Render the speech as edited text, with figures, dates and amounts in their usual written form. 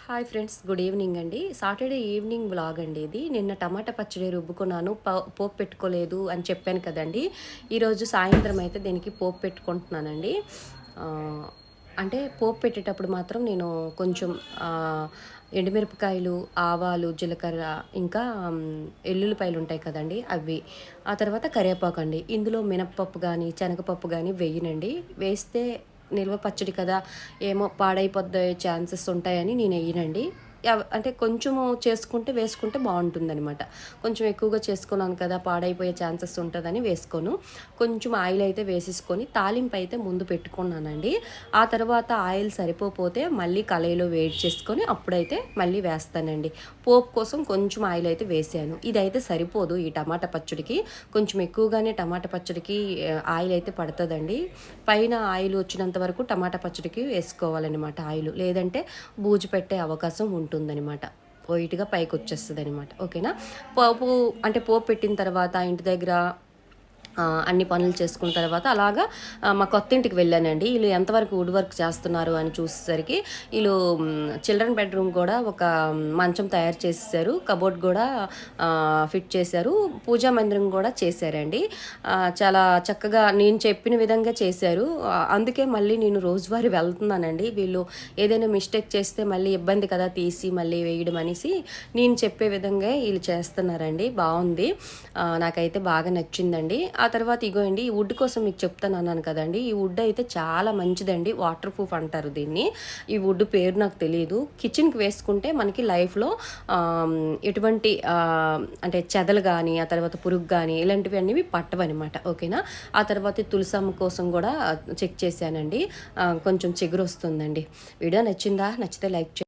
Hi friends, good evening అండి. Saturday evening vlog అండి ఇది. నిన్న టమాటా పచ్చడి రుబ్బుకున్నాను, పోపు పెట్టుకోలేదు అని చెప్పాను కదండి. ఈరోజు సాయంత్రం అయితే దీనికి పోపు పెట్టుకుంటున్నానండి. అంటే పోపు పెట్టేటప్పుడు మాత్రం నేను కొంచెం ఎండుమిరపకాయలు, ఆవాలు, జీలకర్ర, ఇంకా ఎల్లుల్లిపాయలు ఉంటాయి కదండి అవి, ఆ తర్వాత కరివేపాకు అండి. ఇందులో మినప్పప్పు కానీ శనగపప్పు కానీ వేయనండి. వేస్తే నిల్వ పచ్చడి కదా, ఏమో పాడైపోద్దే ఛాన్సెస్ ఉంటాయని నేను వేయనండి. అంటే కొంచెము చేసుకుంటే వేసుకుంటే బాగుంటుందన్నమాట. కొంచెం ఎక్కువగా చేసుకున్నాను కదా, పాడైపోయే ఛాన్సెస్ ఉంటుందని వేసుకోను. కొంచెం ఆయిల్ అయితే వేసేసుకొని తాలింపు అయితే ముందు పెట్టుకున్నానండి. ఆ తర్వాత ఆయిల్ సరిపోతే మళ్ళీ కళాయిలో వేడి చేసుకొని అప్పుడైతే మళ్ళీ వేస్తానండి. పోపు కోసం కొంచెం ఆయిల్ అయితే వేసాను. ఇదైతే సరిపోదు ఈ టమాటా పచ్చడికి. కొంచెం ఎక్కువగానే టమాటా పచ్చడికి ఆయిల్ అయితే పడుతుందండి. పైన ఆయిల్ వచ్చినంత వరకు టమాటా పచ్చడికి వేసుకోవాలన్నమాట ఆయిల్. లేదంటే బూజు పెట్టే అవకాశం ఉంటుందన్నమాట. వైట్గా పైకి వచ్చేస్తుంది అనమాట. ఓకేనా. పోపు అంటే పోపు పెట్టిన తర్వాత ఇంటి దగ్గర అన్ని పనులు చేసుకున్న తర్వాత అలాగా మా కొత్తింటికి వెళ్ళానండి. వీళ్ళు ఎంతవరకు వుడ్ వర్క్ చేస్తున్నారు అని చూసేసరికి వీళ్ళు చిల్డ్రన్ బెడ్రూమ్ కూడా ఒక మంచం తయారు చేసేసారు, కబోర్డ్ కూడా ఫిట్ చేశారు, పూజా మందిరం కూడా చేశారండి. చాలా చక్కగా నేను చెప్పిన విధంగా చేశారు. అందుకే మళ్ళీ నేను రోజువారీ వెళ్తున్నానండి. వీళ్ళు ఏదైనా మిస్టేక్ చేస్తే మళ్ళీ ఇబ్బంది కదా తీసి మళ్ళీ వేయడం అనేసి నేను చెప్పే విధంగా వీళ్ళు చేస్తున్నారండి. బాగుంది, నాకైతే బాగా నచ్చిందండి. ఆ తర్వాత ఇగోండి, ఈ వుడ్ కోసం మీకు చెప్తాను అన్నాను కదండి. ఈ వుడ్ అయితే చాలా మంచిదండి, వాటర్ ప్రూఫ్ అంటారు దీన్ని. ఈ వుడ్ పేరు నాకు తెలియదు. కిచెన్కి వేసుకుంటే మనకి లైఫ్లో ఎటువంటి అంటే చెదలు కానీ, ఆ తర్వాత పురుగు కానీ ఇలాంటివి అన్నీ పట్టవన్నమాట. ఓకేనా. ఆ తర్వాత తులసమ్మ కోసం కూడా చెక్ చేశానండి. కొంచెం చిగురు వస్తుందండి. వీడియో నచ్చిందా? నచ్చితే లైక్ చేయండి.